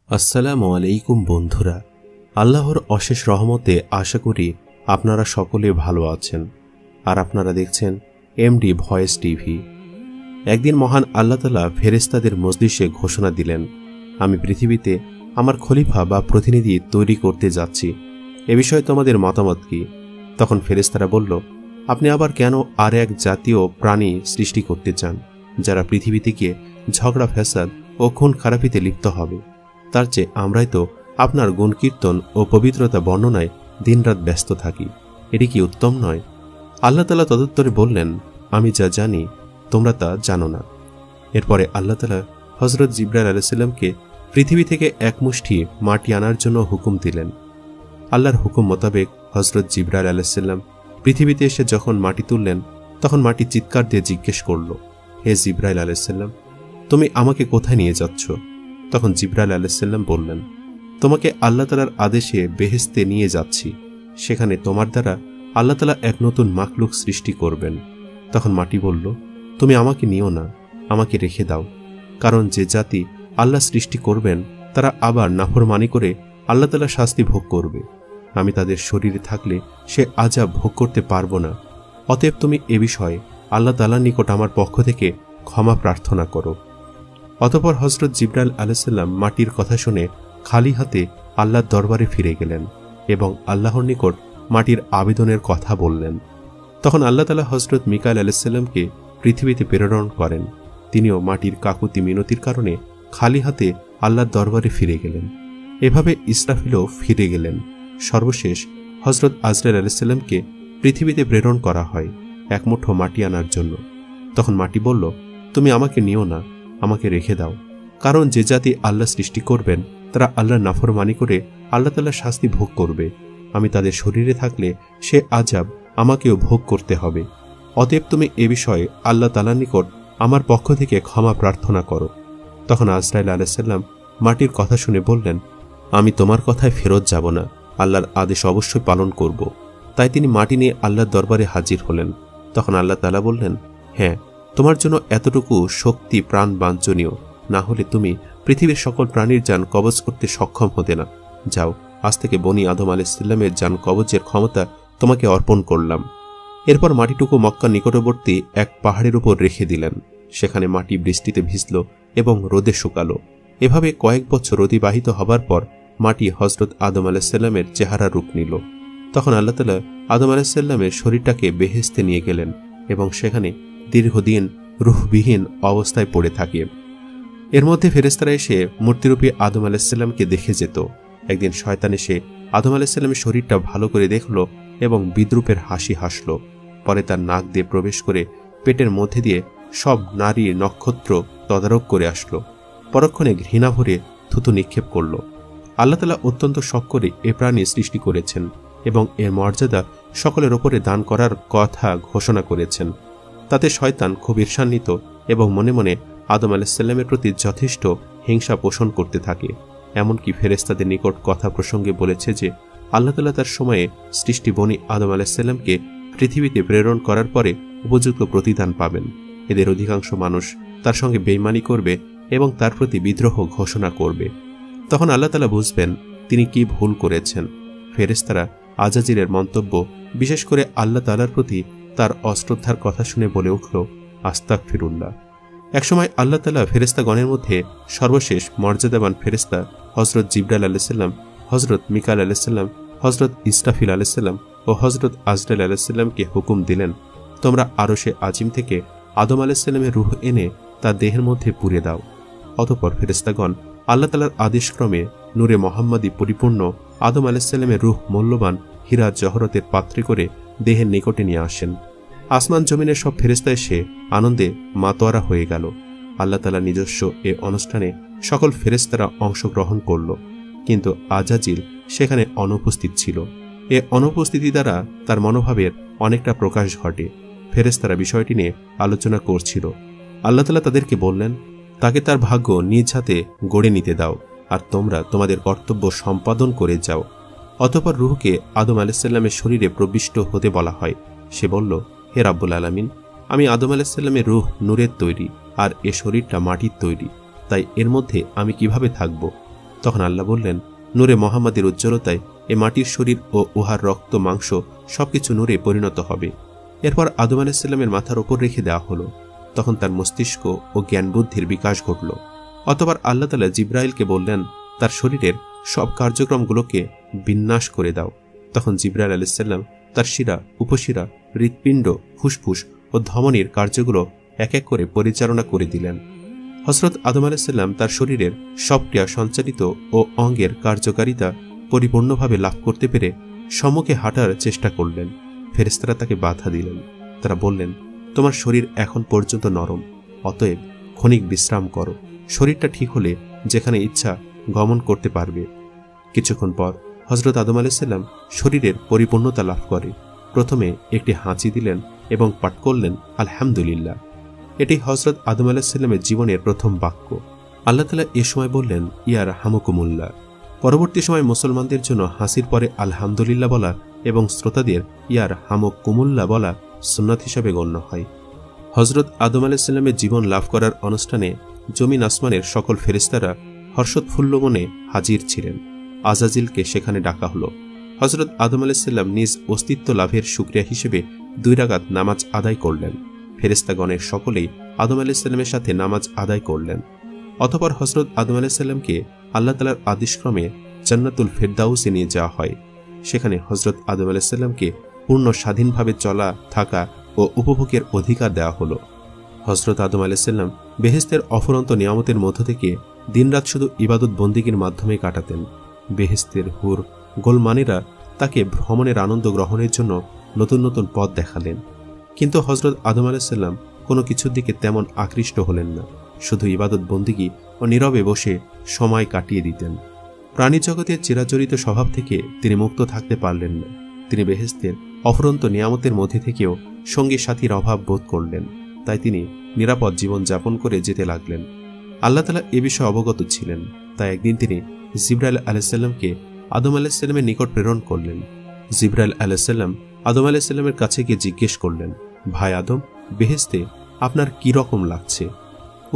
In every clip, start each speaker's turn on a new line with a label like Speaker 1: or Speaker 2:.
Speaker 1: আসসালামু আলাইকুম বন্ধুরা, আল্লাহর অশেষ রহমতে আশা করি আপনারা সকলে ভালো আছেন। আর আপনারা দেখছেন এমডি ভয়েস টিভি। একদিন মহান আল্লাহ তাআলা ফেরেশতাদের মজলিসে ঘোষণা দিলেন, আমি পৃথিবীতে আমার খলিফা বা প্রতিনিধি তৈরি করতে যাচ্ছি। এ বিষয়ে তোমাদের মতামত কি? তখন ফেরেশতারা বলল, আপনি আবার কেন আর এক জাতীয় প্রাণী সৃষ্টি করতে চান যারা পৃথিবীতে গিয়ে ঝগড়া ফ্যাসাদ ও খুন খারাপিতে লিপ্ত হবে? তার চেয়ে আমরাই তো আপনার গুণকীর্তন ও পবিত্রতা বর্ণনায় দিনরাত ব্যস্ত থাকি। এটি কি উত্তম নয়? আল্লাহ তাআলা তদুত্তরে বললেন, আমি যা জানি তোমরা তা জানো না। এরপরে আল্লাহ তাআলা হযরত জিবরাইল আলাইহিস সালামকে পৃথিবী থেকে এক মুষ্টি মাটি আনার জন্য হুকুম দিলেন। আল্লাহর হুকুম মোতাবেক হযরত জিবরাইল আলাইহিস সালাম পৃথিবীতে এসে যখন মাটি তুললেন, তখন মাটি চিৎকার দিয়ে জিজ্ঞেস করল, হে জিবরাইল আলাইহিস সালাম, তুমি আমাকে কোথায় নিয়ে যাচ্ছ? তখন জিবরাইল আলাইহিস সালাম বললেন, তোমাকে আল্লাহ তাআলার আদেশে বেহেশতে নিয়ে যাচ্ছি। সেখানে তোমার দ্বারা আল্লাহ তাআলা এক নতুন মাখলুক সৃষ্টি করবেন। তখন মাটি বলল, তুমি আমাকে নিও না, আমাকে রেখে দাও। কারণ যে জাতি আল্লাহ সৃষ্টি করবেন তারা আবার নাফরমানি করে আল্লাহ তাআলা শাস্তি ভোগ করবে। আমি তাদের শরীরে থাকলে সে আযাব ভোগ করতে পারবো না। অতএব তুমি এ বিষয়ে আল্লাহ তাআলার নিকট আমার পক্ষ থেকে ক্ষমা প্রার্থনা করো। অতঃপর হযরত জিবরাইল আলাইহিস সালাম মাটির কথা শুনে খালি হাতে আল্লাহর দরবারে ফিরে গেলেন এবং আল্লাহর নিকট মাটির আবেদনের কথা বললেন। তখন আল্লাহ তাআলা হযরত মিকাইল আলাইহিস সালামকে পৃথিবীতে প্রেরণ করেন। তিনিও মাটির কাকুতি মিনতির কারণে খালি হাতে আল্লাহর দরবারে ফিরে গেলেন। এভাবে ইসরাফিলও ফিরে গেলেন। সর্বশেষ হযরত আজরাইল আলাইহিস সালামকে পৃথিবীতে প্রেরণ করা হয় এক মুঠো মাটি আনার জন্য। তখন মাটি বলল, তুমি আমাকে নিও না, আমাকে রেখে দাও। কারণ যে জাতি আল্লাহ সৃষ্টি করবেন তারা আল্লাহর নাফরমানি করে আল্লাহ তাআলার শাস্তি ভোগ করবে। আমি তাদের শরীরে থাকলে সে আযাব আমাকেও ভোগ করতে হবে। অতএব তুমি এ বিষয়ে আল্লাহ তাআলার নিকট আমার পক্ষ থেকে ক্ষমা প্রার্থনা করো। তখন আজরাইল আলাইহিস সালাম মাটির কথা শুনে বললেন, আমি তোমার কথায় ফেরত যাব না, আল্লাহর আদেশ অবশ্যই পালন করব। তাই তিনি মাটি নিয়ে আল্লাহর দরবারে হাজির হলেন। তখন আল্লাহ তাআলা বললেন, হ্যাঁ, তোমার জন্য এতটুকু শক্তি প্রাণ বাঞ্ছনীয়, না হলে তুমি পৃথিবীর সকল প্রাণীর জান কবজ করতে সক্ষম হতে না। যাও, আজ থেকে বনি আদম আলাইহিস সালামের জান কবজের ক্ষমতা তোমাকে অর্পণ করলাম। এরপর মাটিটুকু মক্কার নিকটবর্তী এক পাহাড়ের উপর রেখে দিলেন। সেখানে মাটি বৃষ্টিতে ভিজল এবং রোদে শুকালো। এভাবে কয়েক বছর অতিবাহিত হবার পর মাটি হযরত আদম আলাইহিস সালামের চেহারা রূপ নিল। তখন আল্লাহ তাআলা আদম আলাইহিস সালামের শরীরটাকে বেহেশতে নিয়ে গেলেন এবং সেখানে দীর্ঘদিন রূহবিহীন অবস্থায় পড়ে থাকে। এর মধ্যে ফেরেশতারা এসে মূর্তিরূপী আদম আলাইহিস সালামকে দেখে যেত। একদিন শয়তান এসে আদম আলাইহিস সালামের শরীরটা ভালো করে দেখল এবং বিদ্রূপের হাসি হাসল। পরে তার নাক দিয়ে প্রবেশ করে পেটের মধ্যে দিয়ে সব নারী নক্ষত্র তদারক করে আসলো। পরক্ষণে ঘৃণা ভরে থুতু নিক্ষেপ করল। আল্লাহ তাআলা অত্যন্ত শখ করে এ প্রাণী সৃষ্টি করেছেন এবং এর মর্যাদা সকলের ওপরে দান করার কথা ঘোষণা করেছেন। তাতে শয়তান খুব ঈর্ষান্বিত এবং মনে মনে আদম আলাইহিস সালামের প্রতি যথেষ্ট হিংসা পোষণ করতে থাকে। এমনকি ফেরেশতাদের নিকট কথা প্রসঙ্গে বলেছে যে আল্লাহ তাআলা তার সময়ে সৃষ্টি বনি আদম আলাইহিস সালামকে পৃথিবীতে প্রেরণ করার পরে উপযুক্ত প্রতিদান পাবেন। এদের অধিকাংশ মানুষ তার সঙ্গে বেঈমানি করবে এবং তার প্রতি বিদ্রোহ ঘোষণা করবে। তখন আল্লাহ তাআলা বুঝবেন তিনি কি ভুল করেছেন। ফেরেশতারা আজাজিলের মন্তব্য, বিশেষ করে আল্লাহ তাআলার প্রতি তার অশ্রদ্ধার কথা শুনে বলে উঠল, আস্তাগফিরুল্লাহ। একসময় আল্লাহ তাআলা ফেরেশতাগণের মধ্যে সর্বশেষ মর্যাদাবান ফেরেশতা হযরত জিবরাইল আলাইহিস সালাম, হযরত মিকাইল আলাইহিস সালাম, হযরত ইসরাফিল আলাইহিস সালাম ও হযরত আজরাইল আলাইহিস সালামকে হুকুম দিলেন, তোমরা আরশে আজিম থেকে আদম আলাইহিস সালামের রূহ এনে তার দেহের মধ্যে পুরে দাও। অতঃপর ফেরেশতাগণ আল্লাহ তাআলার আদেশক্রমে নূরে মুহাম্মাদি পরিপূর্ণ আদম আলাইহিস সালামের রূহ মূল্যবান হীরা জহরতের পাত্রে করে দেহের নিকটে নিয়ে আসেন। আসমান জমিনের সব ফেরেশতা এসে আনন্দে মাতোয়ারা হয়ে গেল। আল্লাহ তাআলার নিজস্ব এ অনুষ্ঠানে সকল ফেরেশতারা অংশগ্রহণ করল, কিন্তু আজাজিল সেখানে অনুপস্থিত ছিল। এ অনুপস্থিতি দ্বারা তার মনোভাবের অনেকটা প্রকাশ ঘটে। ফেরেশতারা বিষয়টি নিয়ে আলোচনা করছিল। আল্লাহ তাআলা তাদেরকে বললেন, তাকে তার ভাগ্য নিজ হাতে গড়ে নিতে দাও, আর তোমরা তোমাদের কর্তব্য সম্পাদন করে যাও। অতঃপর রূহকে আদম আলাইহিস সালামের শরীরে প্রবিষ্ট হতে বলা হয়। সে বলল, হে রাব্বুল আলামিন, আমি আদম আলাইহিস সালামের রূহ নূরের তৈরি আর এ শরীরটা মাটির তৈরি, তাই এর মধ্যে আমি কিভাবে থাকব? তখন আল্লাহ বললেন, নূরে মোহাম্মদের উজ্জ্বলতায় এ মাটির শরীর ও উহার রক্ত মাংস সবকিছু নূরে পরিণত হবে। এরপর আদম আলাইহিসসালামের মাথার ওপর রেখে দেওয়া হলো। তখন তার মস্তিষ্ক ও জ্ঞান বুদ্ধির বিকাশ ঘটল। অতঃপর আল্লাহ তাআলা জিব্রাইলকে বললেন, তার শরীরের সব কার্যক্রমগুলোকে বিন্যাস করে দাও। তখন জিব্রাইল আলাইহিসসালাম তার শিরা, উপশিরা, হৃৎপিণ্ড, ফুসফুস ও ধমনীর কার্যগুলো এক এক করে পরিচালনা করে দিলেন। হযরত আদম আলাইহিসসালাম তার শরীরের সব ক্রিয়া সঞ্চালিত ও অঙ্গের কার্যকারিতা পরিপূর্ণভাবে লাভ করতে পেরে সম্মুখে হাঁটার চেষ্টা করলেন। ফেরেশতারা তাকে বাধা দিলেন। তারা বললেন, তোমার শরীর এখন পর্যন্ত নরম, অতএব ক্ষণিক বিশ্রাম করো। শরীরটা ঠিক হলে যেখানে ইচ্ছা গমন করতে পারবে। কিছুক্ষণ পর হযরত আদম আলাইহিসসালাম শরীরের পরিপূর্ণতা লাভ করে প্রথমে একটি হাঁচি দিলেন এবং পাঠ করলেন আলহামদুলিল্লাহ। এটি হযরত আদম আলাইহিসসালামের জীবনের প্রথম বাক্য। আল্লাহ তাআলা এ সময় বললেন, ইয়া রাহমুকুমুল্লাহ। পরবর্তী সময় মুসলমানদের জন্য হাসির পরে আলহামদুলিল্লাহ বলা এবং শ্রোতাদের ইয়া রাহমুকুমুল্লাহ বলা সুন্নাত হিসাবে গণ্য হয়। হযরত আদম আলাইহিসসালামের জীবন লাভ করার অনুষ্ঠানে জমিন আসমানের সকল ফেরেশতারা হর্ষোৎফুল্ল মনে হাজির ছিলেন। আজাজিলকে সেখানে ডাকা হলো। হযরত আদম আলাইহিসসালাম নিজ অস্তিত্ব লাভের শুকরিয়া হিসেবে 2 রাকাত নামাজ আদায় করলেন। ফেরেশতাগণের সকলেই আদম আলাইহিসসালামের সাথে নামাজ আদায় করলেন। অতঃপর হযরত আদম আলাইহিসসালামকে আল্লাহ তাআলার আদেশক্রমে জান্নাতুল ফেরদাউসে নিয়ে যাওয়া হয়। সেখানে হযরত আদম আলাইহিসসালামকে পূর্ণ স্বাধীনভাবে চলা, থাকা ও উপভোগের অধিকার দেওয়া হলো। হযরত আদম আলাইহিসসালাম বেহেশতের অফুরন্ত নিয়ামতের মধ্য থেকে দিনরাত শুধু ইবাদত বন্দিগির মাধ্যমে কাটাতেন। বেহেশতের হুর গোলমানেরা তাকে ভ্রমণের আনন্দ গ্রহণের জন্য নতুন নতুন পথ দেখালেন। কিন্তু হযরত আদম আলাইহিসসালাম কোনো কিছুর দিকে তেমন আকৃষ্ট হলেন না, শুধু ইবাদত বন্দিগি ও নীরবে বসে সময় কাটিয়ে দিতেন। প্রাণী জগতের চিরাচরিত স্বভাব থেকে তিনি মুক্ত থাকতে পারলেন না। তিনি বেহেশতের অফুরন্ত নিয়ামতের মধ্যে থেকেও সঙ্গী সাথীর অভাব বোধ করলেন। তাই তিনি নিরাপদ জীবন যাপন করে যেতে লাগলেন। আল্লাহ তাআলা এ বিষয়ে অবগত ছিলেন। তাই একদিন তিনি জিবরাইল আলাইহিসসালামকে আদম আলাইহিসসালামের নিকট প্রেরণ করলেন। জিবরাইল আলাইহিসসালাম আদম আলাইহিসসালামের কাছে গিয়ে জিজ্ঞেস করলেন, ভাই আদম, বেহেশতে আপনার কি রকম লাগছে?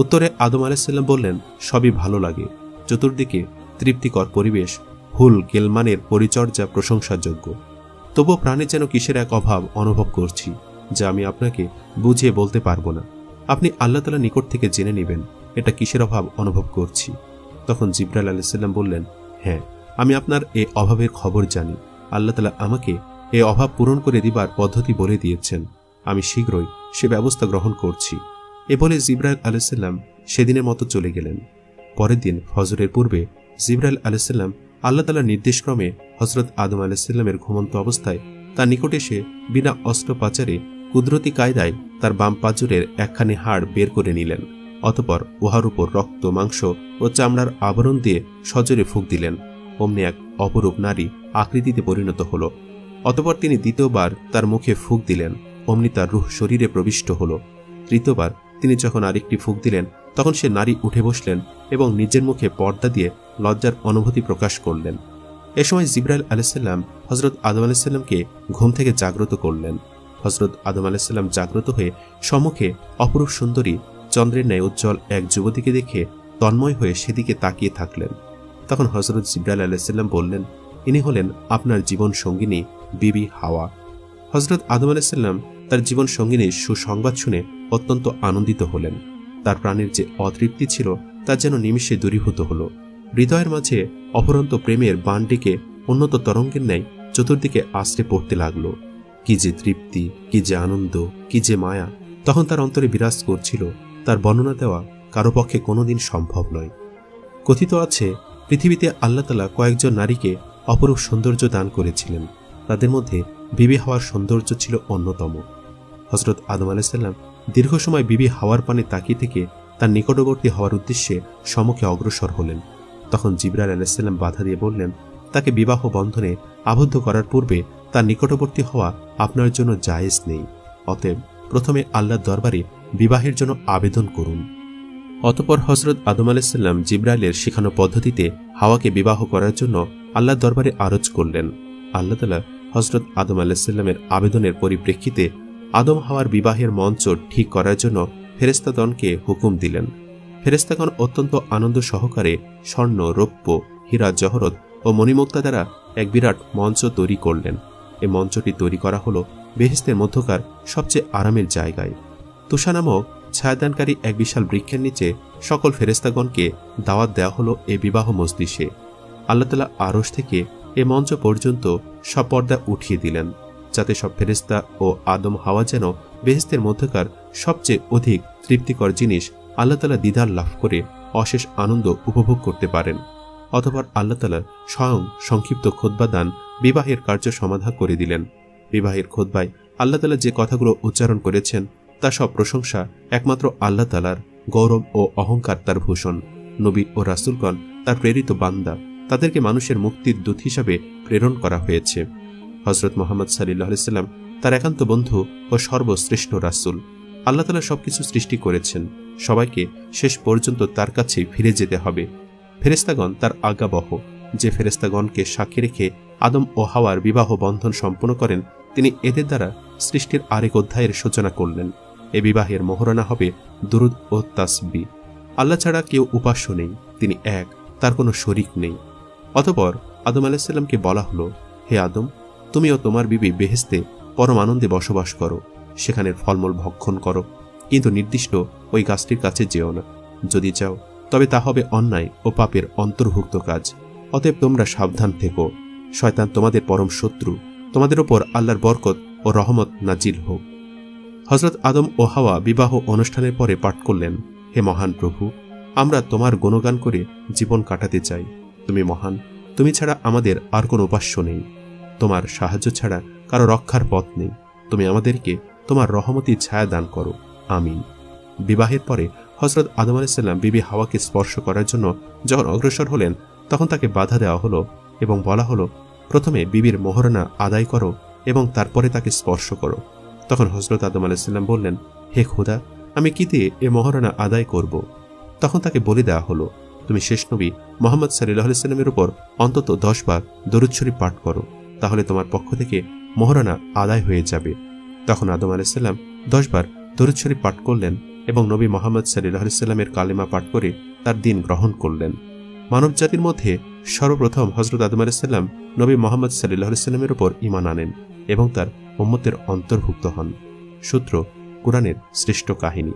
Speaker 1: উত্তরে আদম আলাইহিসসালাম বললেন, সবই ভালো লাগে। চতুর্দিকে তৃপ্তিকর পরিবেশ, হুল গেলমানের পরিচর্যা প্রশংসাযোগ্য। তবুও প্রাণে যেন কিসের এক অভাব অনুভব করছি, যা আমি আপনাকে বুঝিয়ে বলতে পারবো না। আপনি আল্লাহ তাআলার নিকট থেকে জেনে নেবেন এটা কিসের অভাব অনুভব করছি। তখন জিবরাইল আলাইহিসসালাম বললেন, হ্যাঁ, আমি আপনার এই অভাবের খবর জানি। আল্লাহ তাআলা আমাকে এই অভাব পূরণ করে দিবার পদ্ধতি বলে দিয়েছেন। আমি শীঘ্রই সে ব্যবস্থা গ্রহণ করছি। এ বলে জিবরাইল আলাইহিসসালাম সেদিনের মতো চলে গেলেন। পরের দিন ফজরের পূর্বে জিবরাইল আলাইহিসসালাম আল্লাহ তাআলার নির্দেশক্রমে হযরত আদম আলাইহিসসালামের ঘুমন্ত অবস্থায় তার নিকটে এসে বিনা অস্ত্রোপচারে কুদরতি কায়দায় তার বাম পাজরের একখানি হাড় বের করে নিলেন। অতঃপর উহার উপর রক্ত, মাংস ও চামড়ার আবরণ দিয়ে সজোরে ফুঁক দিলেন। অমনি এক অপরূপ নারী আকৃতিতে পরিণত হল। অতঃপর তিনি দ্বিতীয়বার তার মুখে ফুঁক দিলেন। অমনি তার রূহ শরীরে প্রবিষ্ট হল। তৃতীয়বার তিনি যখন আরেকটি ফুঁক দিলেন, তখন সে নারী উঠে বসলেন এবং নিজের মুখে পর্দা দিয়ে লজ্জার অনুভূতি প্রকাশ করলেন। এ সময় জিবরাইল আলাইহিসসালাম হযরত আদম আলাইহিসসালামকে ঘুম থেকে জাগ্রত করলেন। হযরত আদম আলাইহিসসালাম জাগ্রত হয়ে সম্মুখে অপরূপ সুন্দরী চন্দ্রের ন্যায় উজ্জ্বল এক যুবতীকে দেখে তন্ময় হয়ে সেদিকে তাকিয়ে থাকলেন। তখন হযরত জিবরাইল আলাইহিসসালাম বললেন, ইনি হলেন আপনার জীবন সঙ্গিনী বিবি হাওয়া। হযরত আদম আলাইহিসসালাম তার জীবন সঙ্গিনীর সুসংবাদ শুনে অত্যন্ত আনন্দিত হলেন। তার প্রাণের যে অতৃপ্তি ছিল তা যেন নিমিষে দূরীভূত হল। হৃদয়ের মাঝে অপরন্ত প্রেমের বানটিকে উন্নত তরঙ্গের ন্যায় চতুর্দিকে আশ্রে পড়তে লাগল। কি যে তৃপ্তি, কি যে আনন্দ, কি যে মায়া তখন তার অন্তরে বিরাজ করছিল, তার বর্ণনা দেওয়া কারো পক্ষে কোনোদিন সম্ভব নয়। কথিত আছে, পৃথিবীতে আল্লাহ তাআলা কয়েকজন নারীকে অপরূপ সৌন্দর্য দান করেছিলেন। তাদের মধ্যে বিবি হাওয়ার সৌন্দর্য ছিল অন্যতম। হযরত আদম আলাইহিসসালাম দীর্ঘ সময় বিবি হাওয়ার পানে তাকিয়ে থেকে তার নিকটবর্তী হওয়ার উদ্দেশ্যে সম্মুখে অগ্রসর হলেন। তখন জিবরাইল আলাইহিসসালাম বাধা দিয়ে বললেন, তাকে বিবাহ বন্ধনে আবদ্ধ করার পূর্বে তার নিকটবর্তী হওয়া আপনার জন্য জায়েজ নেই। অতএব প্রথমে আল্লাহর দরবারে বিবাহের জন্য আবেদন করুন। অতঃপর হযরত আদম আলাইহিসসালাম জিবরাইলের শেখানো পদ্ধতিতে হাওয়াকে বিবাহ করার জন্য আল্লাহর দরবারে আরজ করলেন। আল্লাহ তাআলা হযরত আদম আলাইহিসসালামের আবেদনের পরিপ্রেক্ষিতে আদম হাওয়ার বিবাহের মঞ্চ ঠিক করার জন্য ফেরেশতাগণকে হুকুম দিলেন। ফেরেশতাগণ অত্যন্ত আনন্দ সহকারে স্বর্ণ, রৌপ্য হীরা জহরত ও মণিমুক্তা দ্বারা এক বিরাট মঞ্চ তৈরি করলেন। এই মঞ্চটি তৈরি করা হল বেহেশতের মধ্যকার সবচেয়ে আরামের জায়গায়। তুষা নামক ছায়াদানকারী এক বিশাল বৃক্ষের নিচে সকল ফেরেশতাগণকে দাওয়াত দেওয়া হল এ বিবাহ মজলিসে। আল্লাহ তাআলা আরশ থেকে এ মঞ্চ পর্যন্ত সব পর্দা উঠিয়ে দিলেন, যাতে সব ফেরেশতা ও আদম হাওয়া যেন বেহেশতের মধ্যকার সবচেয়ে অধিক তৃপ্তিকর জিনিস আল্লাহ তাআলা দিদার লাভ করে অশেষ আনন্দ উপভোগ করতে পারেন। অতঃপর আল্লাহ তাআলা স্বয়ং সংক্ষিপ্ত খুতবা দান বিবাহের কার্য সমাধা করে দিলেন। বিবাহের খুতবায় আল্লাহ তাআলা যে কথাগুলো উচ্চারণ করেছেন তা সব প্রশংসা একমাত্র আল্লাহ তাআলার, গৌরব ও অহংকার তার ভূষণ। নবী ও রাসূলগণ তার প্রেরিত বান্দা, তাদেরকে মানুষের মুক্তির দূত হিসাবে প্রেরণ করা হয়েছে। হযরত মুহাম্মদ সাল্লাল্লাহু আলাইহি সাল্লাম তার একান্ত বন্ধু ও সর্বশ্রেষ্ঠ রাসূল। আল্লাহ তাআলা সবকিছু সৃষ্টি করেছেন, সবাইকে শেষ পর্যন্ত তার কাছে ফিরে যেতে হবে। ফেরেশতাগণ তার আজ্ঞাবহ। যে ফেরেশতাগণকে সাক্ষী রেখে আদম ও হাওয়ার বিবাহ বন্ধন সম্পন্ন করেন, তিনি এদের দ্বারা সৃষ্টির আরেক অধ্যায়ের সূচনা করলেন। এ বিবাহের মোহরানা হবে দুরুদ ও তাসবিহ। আল্লাহ ছাড়া কেউ উপাস্য নেই, তিনি এক, তার কোনো শরীক নেই। অতঃপর আদম আলাইহিস সালামকে বলা হলো, হে আদম, তুমি ও তোমার বিবি বেহেশতে পরম আনন্দে বসবাস করো, সেখানের ফলমূল ভক্ষণ করো, কিন্তু নির্দিষ্ট ওই গাছটির কাছে যেও না। যদি যাও তবে তা হবে অন্যায় ও পাপের অন্তর্ভুক্ত কাজ। অতএব তোমরা সাবধান থেকো, শয়তান তোমাদের পরম শত্রু। তোমাদের ওপর আল্লাহর বরকত ও রহমত নাজিল হোক। হযরত আদম ও হাওয়া বিবাহ অনুষ্ঠানের পরে পাঠ করলেন, হে মহান প্রভু, আমরা তোমার গুণগান করে জীবন কাটাতে চাই। তুমি মহান, তুমি ছাড়া আমাদের আর কোনো উপাস্য নেই। তোমার সাহায্য ছাড়া কারো রক্ষার পথ নেই। তুমি আমাদেরকে তোমার রহমতি ছায়া দান করো, আমিন। বিবাহের পরে হযরত আদম আলাইহিস সালাম বিবি হাওয়াকে স্পর্শ করার জন্য যখন অগ্রসর হলেন, তখন তাকে বাধা দেওয়া হলো এবং বলা হলো, প্রথমে বিবির মোহরানা আদায় করো এবং তারপরে তাকে স্পর্শ করো। তখন হযরত আদম আলাইহিস সালাম বললেন, হে খোদা, আমি কি দিয়ে এ মোহরানা আদায় করব? তখন তাকে বলে দেওয়া হলো, তুমি শেষ নবী মুহাম্মদ সাল্লাল্লাহু আলাইহি সাল্লামের উপর অন্তত 10 বার দরুদ শরীফ পাঠ করো, তাহলে তোমার পক্ষ থেকে মোহরানা আদায় হয়ে যাবে। তখন আদম আলাইহিস সালাম 10 বার দরুদ শরীফ পাঠ করলেন এবং নবী মুহাম্মদ সাল্লাল্লাহু আলাইহি সাল্লামের কালেমা পাঠ করে তার দ্বীন গ্রহণ করলেন। মানব জাতির মধ্যে সর্বপ্রথম হযরত আদম আলাইহিস সালাম নবী মুহাম্মদ সাল্লাল্লাহু আলাইহি সাল্লামের উপর ঈমান আনেন এবং তার উম্মতের অন্তর্ভুক্ত হন। সূত্র কুরআনের শ্রেষ্ঠ কাহিনী।